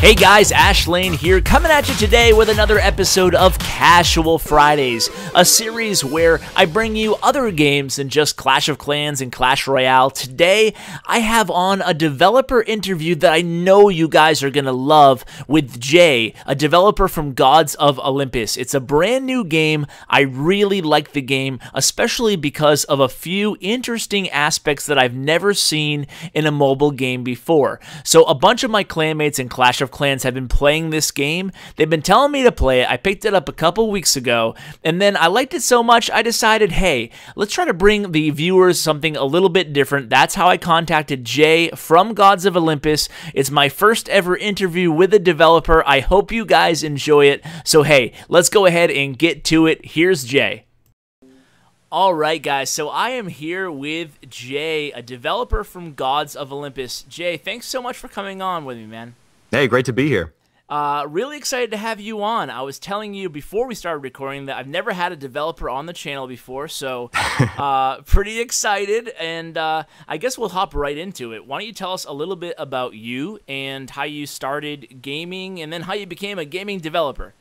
Hey guys, Ash Lane here, coming at you today with another episode of Casual Fridays, a series where I bring you other games than just Clash of Clans and Clash Royale. Today, I have on a developer interview that I know you guys are going to love with Jay, a developer from Gods of Olympus. It's a brand new game. I really like the game, especially because of a few interesting aspects that I've never seen in a mobile game before. So a bunch of my clanmates in Clash of Clans have been playing this game. They've been telling me to play it. I picked it up a couple weeks ago, and then I liked it so much, I decided, hey, let's try to bring the viewers something a little bit different. That's how I contacted Jay from Gods of Olympus. It's my first ever interview with a developer. I hope you guys enjoy it. So hey, let's go ahead and get to it. Here's Jay. Alright guys, so I am here with Jay, a developer from Gods of Olympus. Jay, thanks so much for coming on with me, man. Hey, great to be here. Really excited to have you on. I was telling you before we started recording that I've never had a developer on the channel before, so pretty excited, and I guess we'll hop right into it. Why don't you tell us a little bit about you and how you started gaming, and then how you became a gaming developer?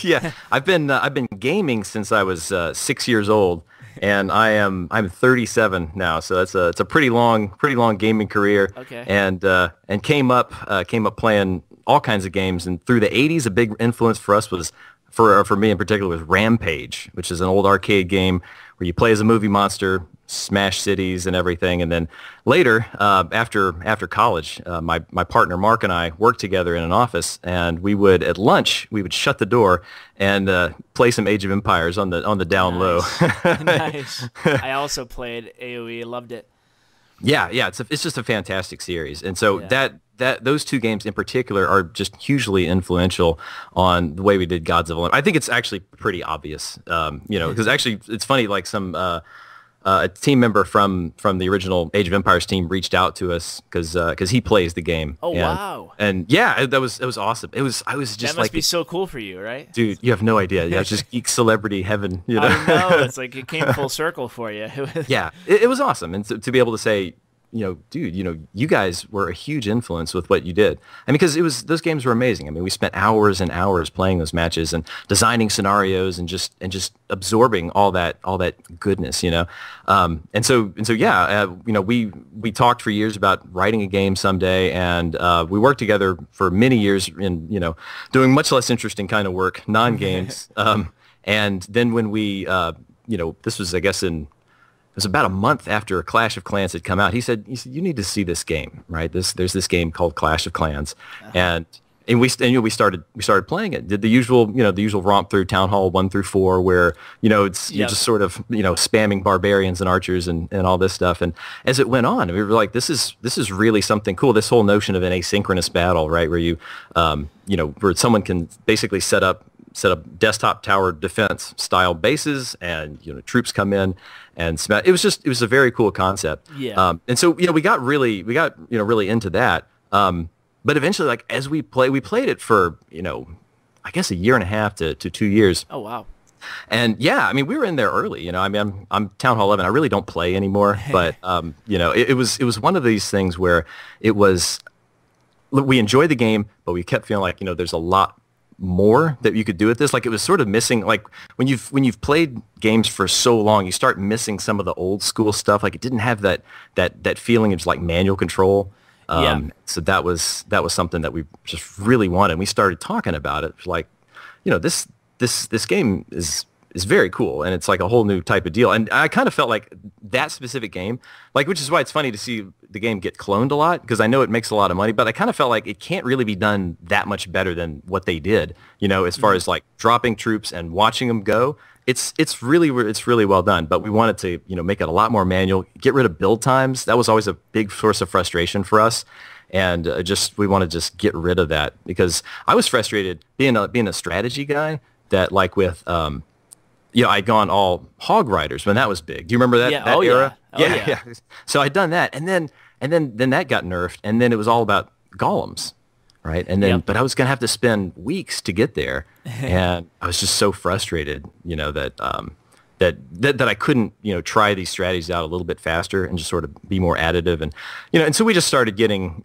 Yeah, I've been gaming since I was 6 years old, and I'm 37 now, so it's a pretty long gaming career. Okay. And came up playing all kinds of games, and through the 80s, a big influence for us was for me in particular was Rampage, which is an old arcade game where you play as a movie monster, smash cities and everything. And then later, after college, my partner Mark and I worked together in an office, and we would at lunch shut the door and play some Age of Empires on the down low. Nice. I also played AoE. Loved it. Yeah, it's just a fantastic series, and so those two games in particular are just hugely influential on the way we did Gods of Olympus. I think it's actually pretty obvious, because actually it's funny, like a team member from the original Age of Empires team reached out to us because he plays the game. Oh, wow! And yeah, it was awesome. I was just that must be so cool for you, right? Dude, you have no idea. Yeah, it's just geek celebrity heaven. You know? I know. It's like it came full circle for you. Yeah, it was awesome, and to be able to say, dude, you guys were a huge influence with what you did. I mean, because those games were amazing. I mean, we spent hours and hours playing those matches and designing scenarios and just absorbing all that goodness, And so yeah, we talked for years about writing a game someday, and we worked together for many years in doing much less interesting kind of work, non-games. And then when we this was, I guess, it was about a month after Clash of Clans had come out. He said, you need to see this game, right? There's this game called Clash of Clans, and we started playing it. Did the usual romp through Town Hall 1 through 4, where you're just sort of spamming barbarians and archers and all this stuff. And as it went on, we were like, this is really something cool. This whole notion of an asynchronous battle, right, where you where someone can basically set up desktop tower defense style bases, and troops come in and smash. It was a very cool concept. Yeah. And so we got really into that. But eventually, like, as we played it for I guess a year and a half to 2 years. Oh wow. And yeah, I mean, we were in there early. I mean, I'm Town Hall 11. I really don't play anymore, but it was one of these things where we enjoyed the game, but we kept feeling like there's a lot more that you could do with this. Like, it was sort of missing, like when you've played games for so long, you start missing some of the old school stuff. Like, it didn't have that feeling of just like manual control. So that was something that we just really wanted. We started talking about it, like, this game is very cool, and it's like a whole new type of deal. And I kind of felt like that specific game, like, which is why it's funny to see the game get cloned a lot, because I know it makes a lot of money, but I kind of felt like it can't really be done that much better than what they did, as far as like dropping troops and watching them go. It's really well done, but we wanted to make it a lot more manual, get rid of build times. That was always a big source of frustration for us. And we want to just get rid of that, because I was frustrated being a strategy guy, that like with I'd gone all hog riders when that was big. Do you remember that, that era? Yeah. So I'd done that, and then that got nerfed, and then it was all about golems, right? And then, Yep. but I was going to have to spend weeks to get there. And I was just so frustrated, that I couldn't, try these strategies out a little bit faster and just sort of be more additive. And, and so we just started getting,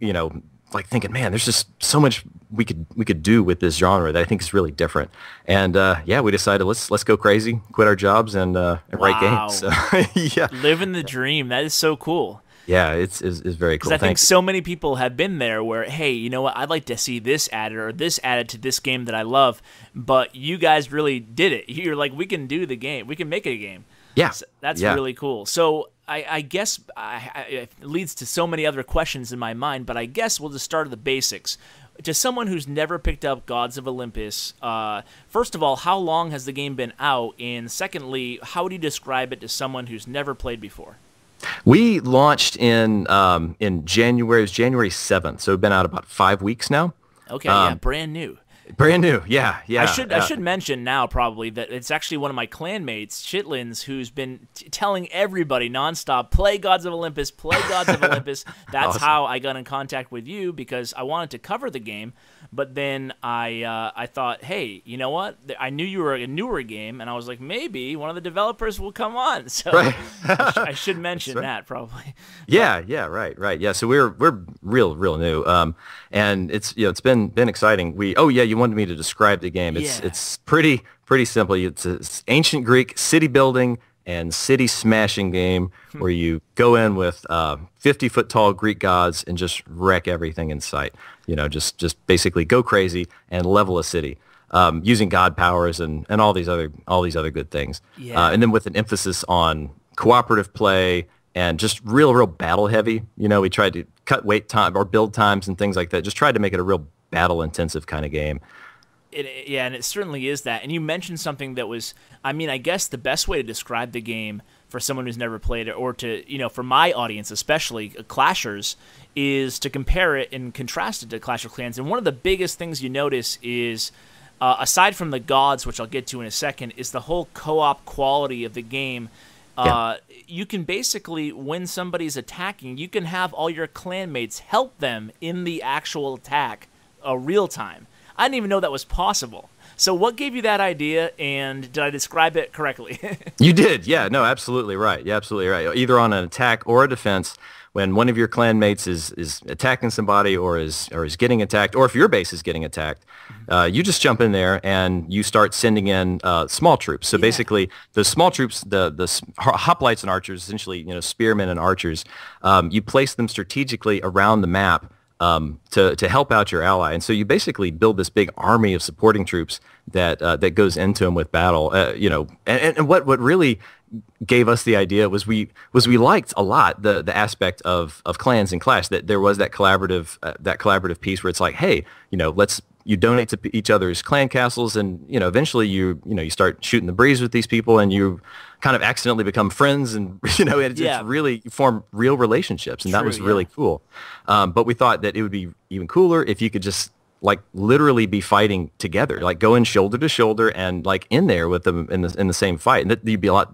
like thinking, man, there's just so much we could do with this genre that I think is really different. And we decided let's go crazy, quit our jobs, and write games. So, yeah, living the dream. That is so cool. Yeah, it's very cool. Because I think so many people have been there where, hey, you know what, I'd like to see this added or this added to this game that I love, but you guys really did it. You're like, we can do the game. We can make it a game. Yeah. So that's really cool. So I guess it leads to so many other questions in my mind, but I guess we'll just start at the basics. To someone who's never picked up Gods of Olympus, first of all, how long has the game been out? And secondly, how would you describe it to someone who's never played before? We launched in January. It was January 7th, so we've been out about 5 weeks now. Okay, yeah, brand new. Brand new, yeah. I should mention now probably that it's actually one of my clanmates, Chitlins, who's been telling everybody nonstop, play Gods of Olympus, play Gods of Olympus. That's awesome. How I got in contact with you, because I wanted to cover the game, but then I thought, hey, you know what? I knew you were a newer game, and I was like, maybe one of the developers will come on. So right. I should mention that probably. Yeah, right. Yeah, so we're real new, and it's been exciting. You wanted me to describe the game. It's pretty simple. It's ancient Greek city building and city smashing game where you go in with 50-foot tall Greek gods and just wreck everything in sight. Just basically go crazy and level a city using god powers and all these other good things. Yeah. And then with an emphasis on cooperative play and just real battle heavy. We tried to cut wait time or build times and things like that. Just tried to make it a real battle intensive kind of game. And it certainly is that. And you mentioned something that was, I guess the best way to describe the game for someone who's never played it, or to, for my audience especially, Clashers, is to compare it and contrast it to Clash of Clans. And one of the biggest things you notice is, aside from the gods, which I'll get to in a second, is the whole co-op quality of the game. You can basically, when somebody's attacking, you can have all your clanmates help them in the actual attack real time. I didn't even know that was possible. So what gave you that idea, and did I describe it correctly? You did. Yeah, no, absolutely right. Yeah, absolutely right. Either on an attack or a defense, when one of your clanmates is attacking somebody or is getting attacked, or if your base is getting attacked, you just jump in there and you start sending in small troops. So basically, the small troops, the hoplites and archers, essentially, spearmen and archers, you place them strategically around the map to help out your ally, and so you basically build this big army of supporting troops that goes into them with battle. And what really gave us the idea was we liked a lot the aspect of clans and Clash, that there was that collaborative piece where it's like, hey, you donate to each other's clan castles, and eventually you start shooting the breeze with these people, and you kind of accidentally become friends, and it's really, you form real relationships, and that was really cool. But we thought that it would be even cooler if you could just like literally be fighting together, like go in shoulder to shoulder and like in there with them in the same fight, and that you'd be a lot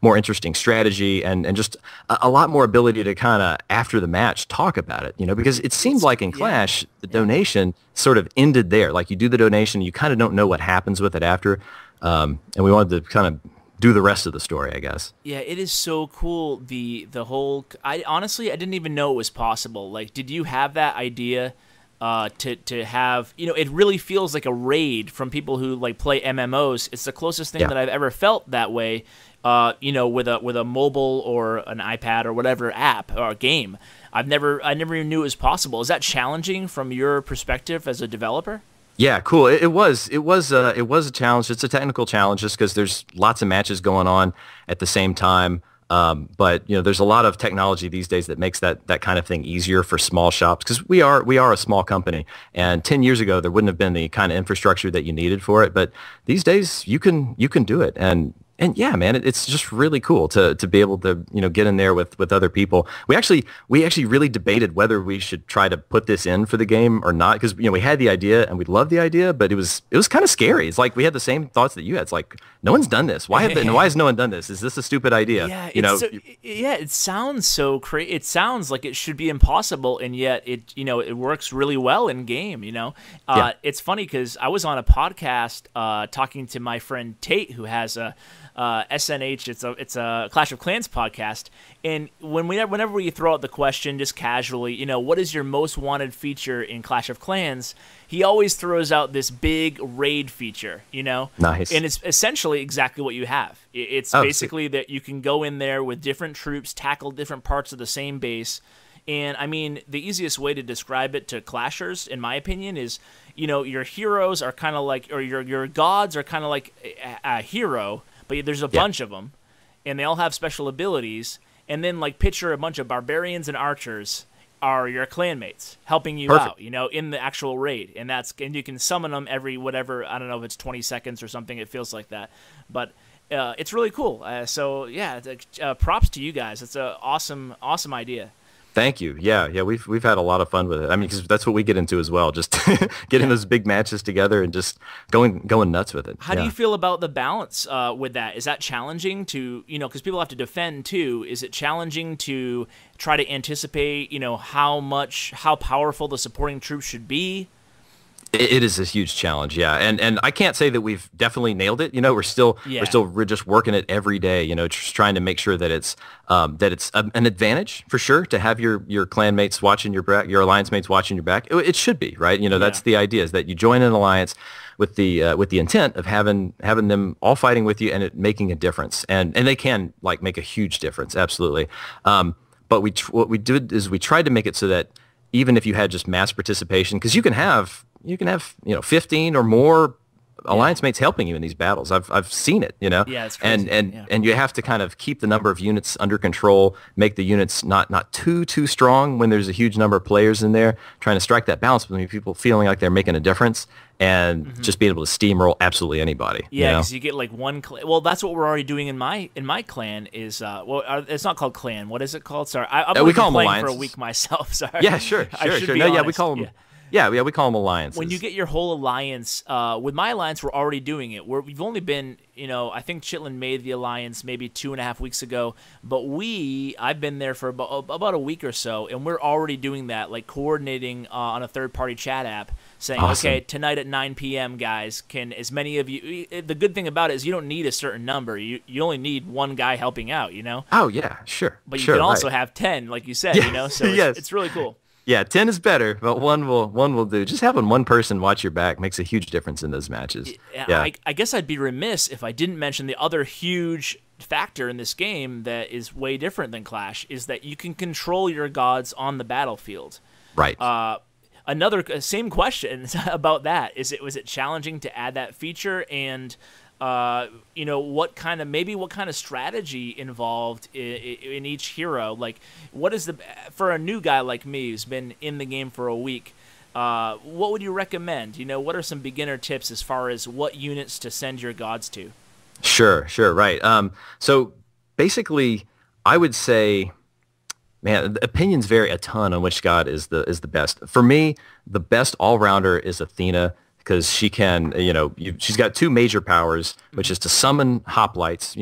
more interesting strategy and just a lot more ability to kind of after the match talk about it, because it seems like in Clash the donation sort of ended there. Like you do the donation, you kind of don't know what happens with it after, and we wanted to kind of do the rest of the story, I guess. Yeah, it is so cool. The whole, I honestly didn't even know it was possible. Like, did you have that idea? To have, it really feels like a raid from people who like play MMOs. It's the closest thing that I've ever felt that way, with a mobile or an iPad or whatever app or game. I never even knew it was possible. Is that challenging from your perspective as a developer? Yeah, cool. It was a challenge. It's a technical challenge just because there's lots of matches going on at the same time. But there's a lot of technology these days that makes that kind of thing easier for small shops, because we are a small company, and 10 years ago there wouldn't have been the kind of infrastructure that you needed for it. But these days you can do it, and And yeah, man, it's just really cool to be able to, get in there with other people. We actually really debated whether we should try to put this in for the game or not, because we had the idea and we loved the idea, but it was kind of scary. It's like we had the same thoughts that you had. It's like, no one's done this. Why has no one done this? Is this a stupid idea? Yeah, it sounds so crazy. It sounds like it should be impossible, and yet it works really well in game. It's funny because I was on a podcast talking to my friend Tate, who has a SNH. It's a Clash of Clans podcast, and whenever we throw out the question just casually, what is your most wanted feature in Clash of Clans, he always throws out this big raid feature, Nice. And it's essentially exactly what you have. It's basically that you can go in there with different troops, tackle different parts of the same base. And I mean, the easiest way to describe it to Clashers, in my opinion, is, your heroes are kind of like, or your gods are kind of like a hero, but there's a bunch of them, and they all have special abilities. And then, like, picture a bunch of barbarians and archers are your clanmates helping you out, in the actual raid. And you can summon them every whatever, I don't know if it's 20 seconds or something. It feels like that, but it's really cool. So yeah, props to you guys. It's an awesome idea. Thank you. Yeah, we've had a lot of fun with it. I mean, because that's what we get into as well, just getting those big matches together and just going nuts with it. How do you feel about the balance with that? Is that challenging to, because people have to defend too? Is it challenging to try to anticipate, how powerful the supporting troops should be? It is a huge challenge, yeah, and I can't say that we've definitely nailed it. We're just working it every day. Just trying to make sure that it's an advantage for sure to have your clan mates watching your back, your alliance mates watching your back. It should be, right. That's the idea, is that you join an alliance with the intent of having them all fighting with you and it making a difference, and they can make a huge difference, absolutely. But what we did is we tried to make it so that even if you had just mass participation, because you can have 15 or more alliance mates helping you in these battles. I've seen it, Yeah, it's crazy. And you have to kind of keep the number of units under control, make the units not too strong when there's a huge number of players in there, trying to strike that balance between people feeling like they're making a difference and just being able to steamroll absolutely anybody. Yeah, because you get like one clan. Well, that's what we're already doing in my clan. Is it's not called clan. What is it called? Sorry, we call them playing alliances for a week myself. Sorry. Yeah, sure. No, yeah, we call them. Yeah, we call them alliances. When you get your whole alliance, with my alliance, we're already doing it. We've only been, I think Chitlin made the alliance maybe 2.5 weeks ago, but I've been there for about a week or so, and we're already doing that, like coordinating on a third-party chat app, saying, awesome. Okay, tonight at 9 p.m., guys, can as many of you. The good thing about it is you don't need a certain number. You only need one guy helping out. Oh yeah, sure. But you can also have 10, like you said. So it's really cool. Yeah, 10 is better, but one will do. Just having one person watch your back makes a huge difference in those matches. Yeah. I guess I'd be remiss if I didn't mention the other huge factor in this game that is way different than Clash, is that you can control your gods on the battlefield. Right. Same question about that. Was it challenging to add that feature, and what kind of strategy involved in each hero? Like, what is for a new guy like me who's been in the game for a week, what would you recommend? What are some beginner tips as far as what units to send your gods to? Sure, right. So basically, I would say, man, the opinions vary a ton on which god is the best. For me, the best all-rounder is Athena, because she can, she's got two major powers, which is to summon hoplites.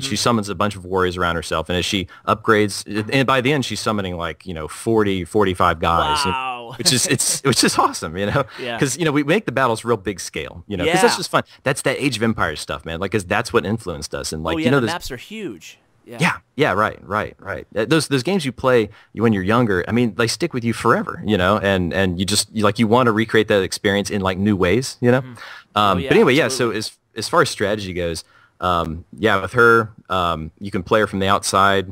She summons a bunch of warriors around herself, and as she upgrades, and by the end she's summoning 40, 45 guys. Wow. Which is awesome, because we make the battles real big scale, because that's just fun. That's that Age of Empires stuff, man. Because that's what influenced us, and the maps are huge. Yeah, right. Those games you play when you're younger, I mean, they stick with you forever, and you want to recreate that experience in new ways, But anyway, absolutely. So as far as strategy goes, with her, you can play her from the outside,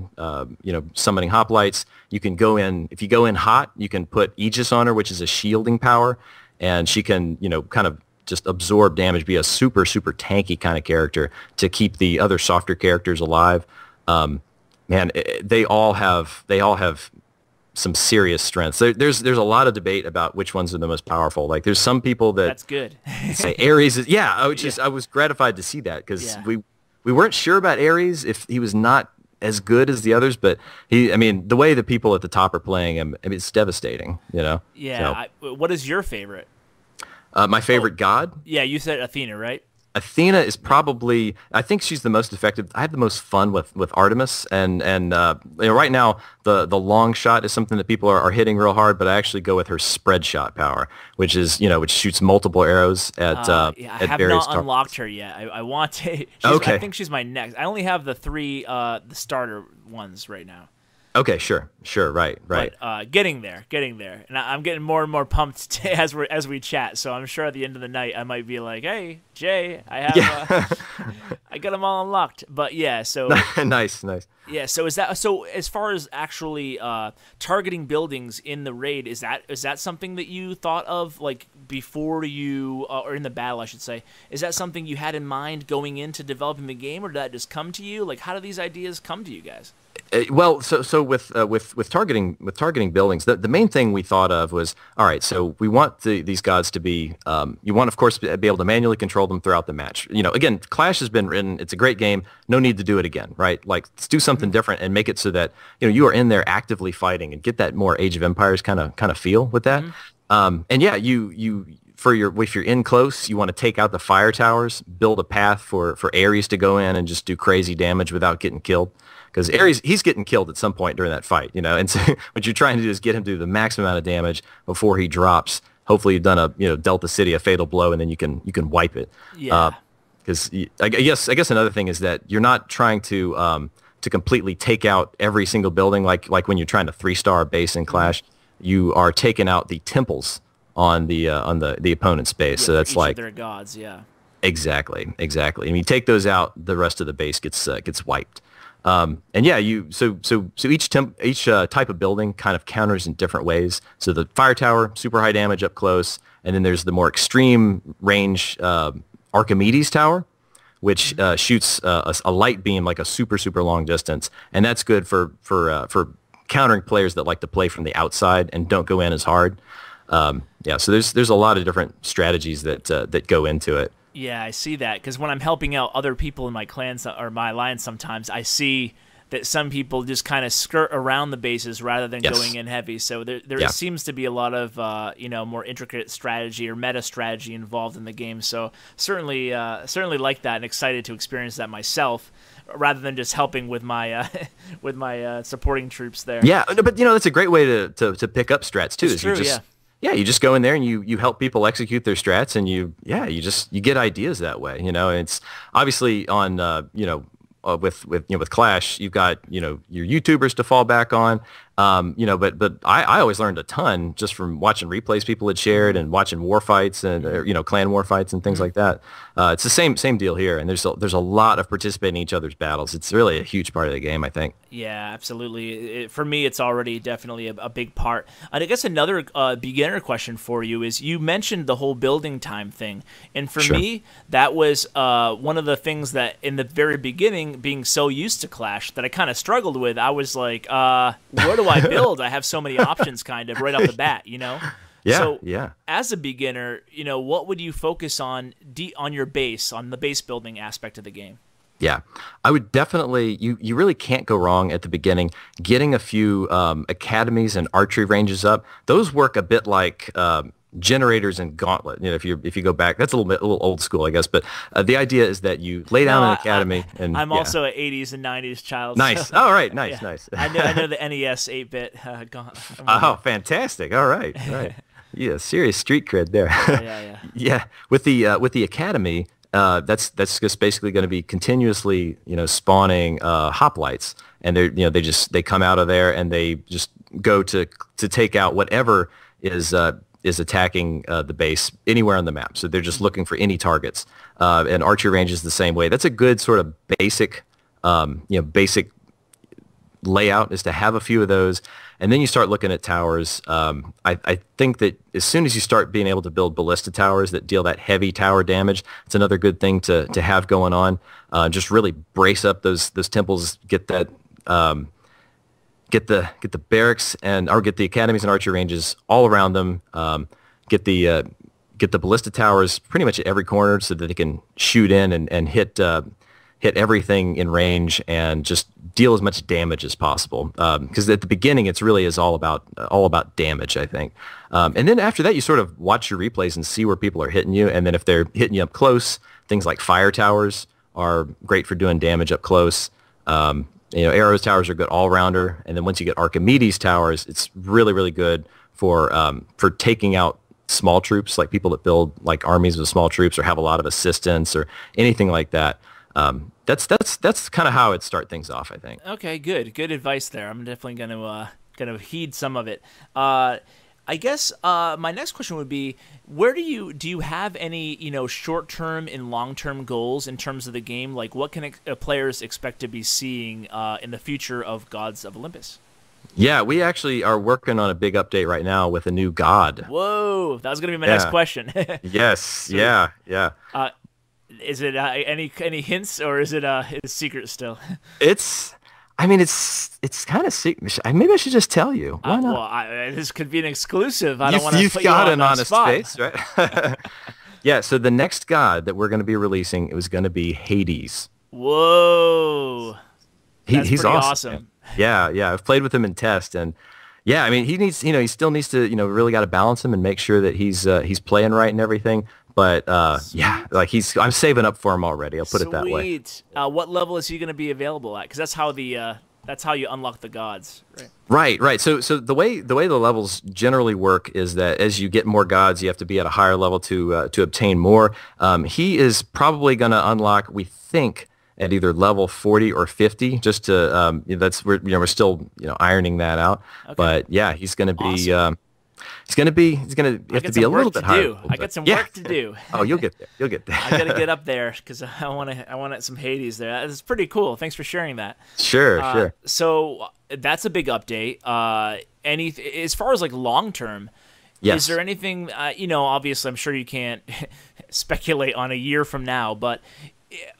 summoning hoplites. You can go in, if you go in hot, you can put Aegis on her, which is a shielding power, and she can, kind of just absorb damage, be a super, super tanky kind of character to keep the other softer characters alive. They all have some serious strengths. There's a lot of debate about which ones are the most powerful. There's some people that's good. Say Ares is, I was gratified to see that, because we weren't sure about Ares if he was not as good as the others, but I mean, the way the people at the top are playing him, I mean, it's devastating, you know? Yeah. So, what is your favorite? My favorite god? Yeah, you said Athena, right? Athena is probably, I think she's the most effective. I have the most fun with Artemis, and you know, right now the long shot is something that people are hitting real hard, but I actually go with her spread shot power, which is, you know, which shoots multiple arrows at I at have various not unlocked her yet. I want to. Okay. I think she's my next. I only have the 3 the starter ones right now. Okay, sure, right. But getting there, and I'm getting more and more pumped as we chat. So I'm sure at the end of the night I might be like, "Hey, Jay, I have, I got them all unlocked." But yeah, so nice. Yeah, so as far as actually targeting buildings in the raid, is that something that you thought of like before you or in the battle, I should say? Is that something you had in mind going into developing the game, or did that just come to you? Like, how do these ideas come to you guys? Well, so with targeting buildings, the main thing we thought of was, all right, so we want these gods to be, you want, of course, be able to manually control them throughout the match. You know, again, Clash has been written, it's a great game, no need to do it again, right? Like, let's do something different and make it so that, you know, you are in there actively fighting and get that more Age of Empires kind of feel with that. And yeah, if you're in close, you want to take out the fire towers, build a path for Ares to go in and just do crazy damage without getting killed. Because Ares, he's getting killed at some point during that fight, you know. And so what you're trying to do is get him to do the maximum amount of damage before he drops. Hopefully, you've done dealt the city a fatal blow, and then you can wipe it. Yeah. Because I guess another thing is that you're not trying to completely take out every single building like when you're trying to 3-star a base in Clash. You are taking out the temples on the opponent's base. Yeah, so that's each like of their gods. Yeah. Exactly. And you take those out, the rest of the base gets wiped. And yeah, so each type of building kind of counters in different ways. So the fire tower, super high damage up close, and then there's the more extreme range Archimedes tower, which shoots a light beam like a super long distance, and that's good for countering players that like to play from the outside and don't go in as hard. Yeah, so there's a lot of different strategies that go into it. Yeah, I see that, because when I'm helping out other people in my clans or my alliance sometimes, I see that some people just kind of skirt around the bases rather than going in heavy. So there seems to be a lot of more intricate strategy or meta strategy involved in the game. So certainly like that and excited to experience that myself, rather than just helping with my supporting troops there. Yeah, but that's a great way to pick up strats too. It's true, yeah, you just go in there and you help people execute their strats, and you get ideas that way, and it's obviously on with Clash, you've got your YouTubers to fall back on, but I always learned a ton just from watching replays people had shared and watching war fights and clan war fights and things like that. It's the same deal here, and there's a lot of participating in each other's battles. It's really a huge part of the game, I think. Yeah, absolutely. For me, it's already definitely a big part. And I guess another beginner question for you is, you mentioned the whole building time thing, and for me, that was one of the things that in the very beginning, being so used to Clash, that I kind of struggled with. I was like, where do I build? I have so many options kind of right off the bat, Yeah, so, as a beginner, what would you focus on your base, on the base building aspect of the game? Yeah, I would definitely, you really can't go wrong at the beginning. Getting a few academies and archery ranges up, those work a bit like generators and Gauntlet. If you go back, that's a little old school, I guess. But the idea is that you lay down an academy. I'm also an 80s and 90s child. Nice. So, all right. Nice. Nice. I know the NES 8-bit Gauntlet. Oh, fantastic. All right. Right. Yeah, serious street cred there. Yeah. Yeah. With the academy, that's just basically going to be continuously spawning hoplites, and they come out of there and they just go to take out whatever is attacking the base anywhere on the map. So they're just looking for any targets. And archery range is the same way. That's a good sort of basic layout, is to have a few of those. And then you start looking at towers. I think that as soon as you start being able to build ballista towers that deal that heavy tower damage, it's another good thing to have going on. Just really brace up those temples, get that get the barracks or get the academies and archery ranges all around them. Get the ballista towers pretty much at every corner so that they can shoot in and hit hit everything in range and just deal as much damage as possible. Because at the beginning, it's really is all about damage, I think. And then after that, you sort of watch your replays and see where people are hitting you. And then if they're hitting you up close, things like fire towers are great for doing damage up close. Arrows towers are good all-rounder. And then once you get Archimedes towers, it's really, really good for taking out small troops, like people that build like armies with small troops or have a lot of assistance or anything like that. That's kind of how it start things off, I think. Okay, good advice there. I'm definitely gonna heed some of it. I guess my next question would be, where do you have any short-term and long-term goals in terms of the game? Like, what can players expect to be seeing in the future of Gods of Olympus? Yeah, we actually are working on a big update right now with a new god. Whoa, that was gonna be my next question. Yes, yeah. Is it any hints, or is it secret still? It's kind of secret. Maybe I should just tell you. Why not? Well, this could be an exclusive. I don't want to put you got on an the honest spot. face, right? Yeah. So the next god that we're going to be releasing, it was going to be Hades. Whoa, He's pretty awesome. Yeah. I've played with him in test, and yeah, I mean, he still needs to, really got to balance him and make sure that he's playing right and everything. But yeah, like I'm saving up for him already. I'll put it that way. Sweet. What level is he going to be available at? Because that's how you unlock the gods, right? Right. So the way the levels generally work is that as you get more gods, you have to be at a higher level to obtain more. He is probably going to unlock, we think, at either level 40 or 50, just to we're still ironing that out. Okay. But yeah, he's going to be. Awesome. He's gonna have to be a little bit higher. I got some work to do. Oh, you'll get there. I gotta get up there because I want some Hades there. That's pretty cool. Thanks for sharing that. Sure. So that's a big update. As far as like long term, yes. Is there anything? Obviously, I'm sure you can't speculate on a year from now, but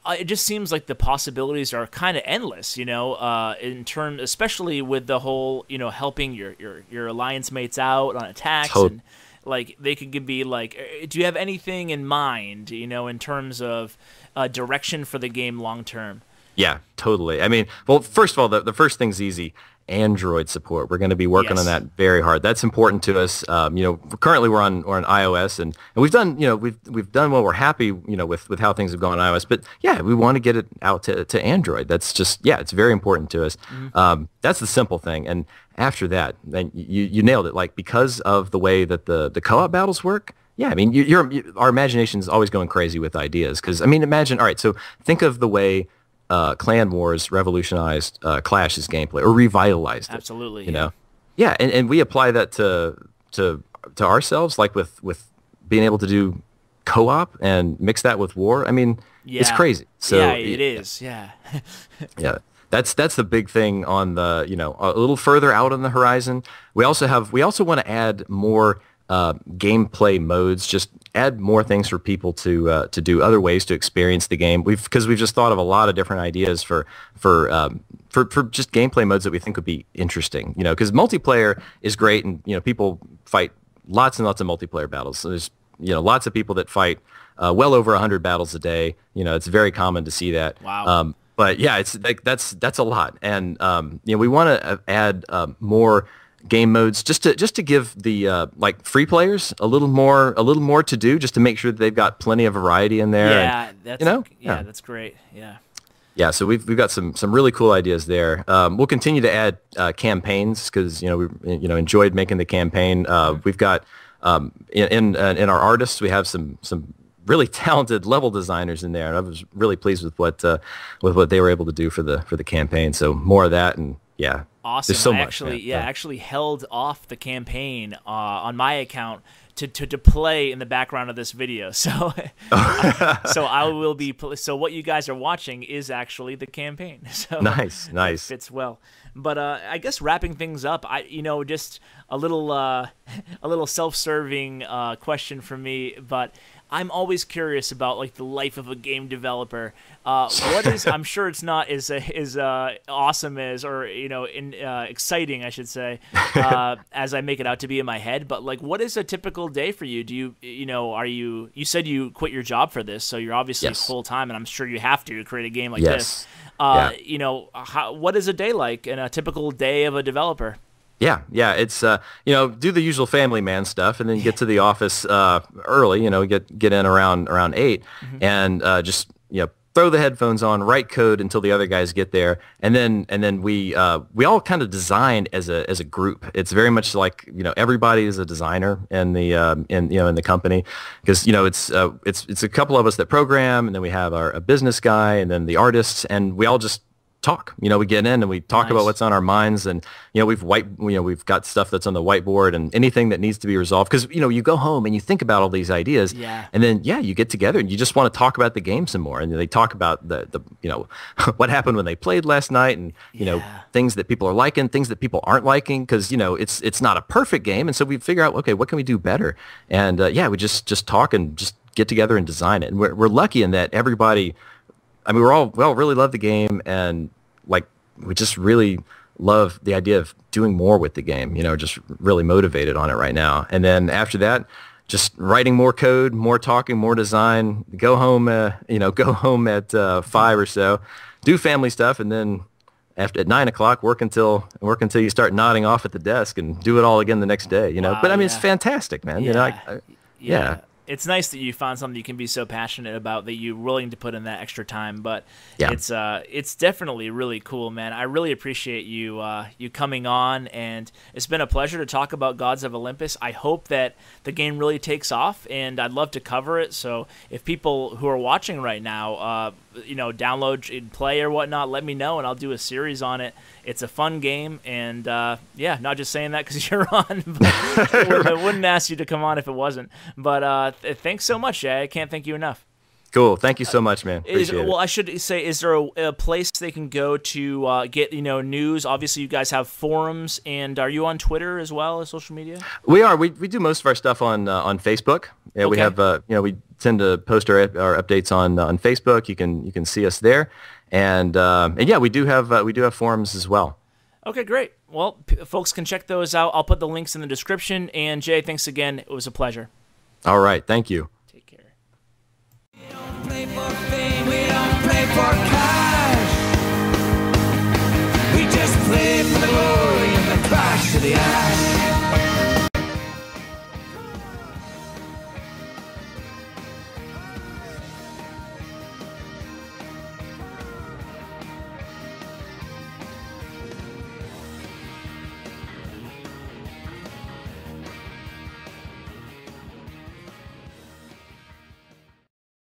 it just seems like the possibilities are kind of endless, in terms, especially with the whole, helping your alliance mates out on attacks, and like they could be like, do you have anything in mind, in terms of direction for the game long term? Yeah, totally. I mean, well, first of all, the first thing's easy. Android support. We're going to be working on that very hard. That's important to us. Currently we're on iOS, and we've done, we've done well. We're happy, with how things have gone on iOS. But yeah, we want to get it out to Android. That's just, it's very important to us. Mm-hmm. That's the simple thing. And after that, then you nailed it. Like, because of the way that the co-op battles work. Yeah, I mean, our imagination is always going crazy with ideas. Because I mean, imagine. All right, so think of the way Clan Wars revolutionized Clash's gameplay, or revitalized it. Absolutely. Yeah, and we apply that to ourselves, like with being able to do co-op and mix that with war. I mean, it's crazy. So yeah, it is. Yeah. Yeah. That's the big thing on the, a little further out on the horizon. We also want to add more gameplay modes, just add more things for people to do, other ways to experience the game. Because we've just thought of a lot of different ideas for just gameplay modes that we think would be interesting. Because multiplayer is great, and people fight lots and lots of multiplayer battles. So there's lots of people that fight well over 100 battles a day. It's very common to see that. Wow. But yeah, it's like that's a lot, and we want to add more game modes just to give the like free players a little more to do, just to make sure that they've got plenty of variety in there. Yeah, and, that's great. Yeah, so we've got some really cool ideas there. We'll continue to add campaigns, because we enjoyed making the campaign. We've got in our artists, we have some really talented level designers in there, and I was really pleased with what they were able to do for the campaign. So more of that, and yeah. Awesome. There's so much, much. I actually held off the campaign on my account to play in the background of this video. So so I will be. So what you guys are watching is actually the campaign. So nice. It fits well. But I guess wrapping things up, just a little self-serving question from me, but I'm always curious about like the life of a game developer. What is? I'm sure it's not as awesome as, or exciting, I should say, as I make it out to be in my head. But like, what is a typical day for you? Do you said you quit your job for this, so you're obviously full time, and I'm sure you have to create a game like this. What is a day like in a typical day of a developer? Yeah, it's do the usual family man stuff, and then get to the office early. Get in around 8, and just throw the headphones on, write code until the other guys get there, and then we all kind of design as a group. It's very much like everybody is a designer in the company, because it's a couple of us that program, and then we have a business guy, and then the artists, and we all just talk. We get in and we talk about what's on our minds, and we've got stuff that's on the whiteboard and anything that needs to be resolved, because you go home and you think about all these ideas, and then you get together and you just want to talk about the game some more, and they talk about the what happened when they played last night, and things that people are liking, things that people aren't liking, because it's not a perfect game, and so we figure out, okay, what can we do better, and we just talk and just get together and design it. And we're lucky in that everybody, we all really love the game, and like we just really love the idea of doing more with the game. Just really motivated on it right now. And then after that, just writing more code, more talking, more design. Go home, go home at 5 or so, do family stuff, and then at 9 o'clock work until you start nodding off at the desk, and do it all again the next day. Wow, but it's fantastic, man. It's nice that you found something you can be so passionate about that you're willing to put in that extra time. But it's definitely really cool, man. I really appreciate you coming on, and it's been a pleasure to talk about Gods of Olympus. I hope that the game really takes off, and I'd love to cover it. So if people who are watching right now, download and play or whatnot, let me know, and I'll do a series on it. It's a fun game, and not just saying that because you're on, but I wouldn't ask you to come on if it wasn't. But thanks so much, Jay. I can't thank you enough. Cool. Thank you so much, man. Appreciate it. Well, I should say, is there a place they can go to get news? Obviously, you guys have forums, and are you on Twitter as well as social media? We are. We do most of our stuff on Facebook. Yeah, okay. We have we tend to post our updates on Facebook. You can see us there, and we do have forums as well. Okay, great. Well, folks can check those out. I'll put the links in the description. And Jay, thanks again. It was a pleasure. All right, thank you. Take care. We don't play for fame, we don't play for cash. We just play for the glory and the crash of the ash.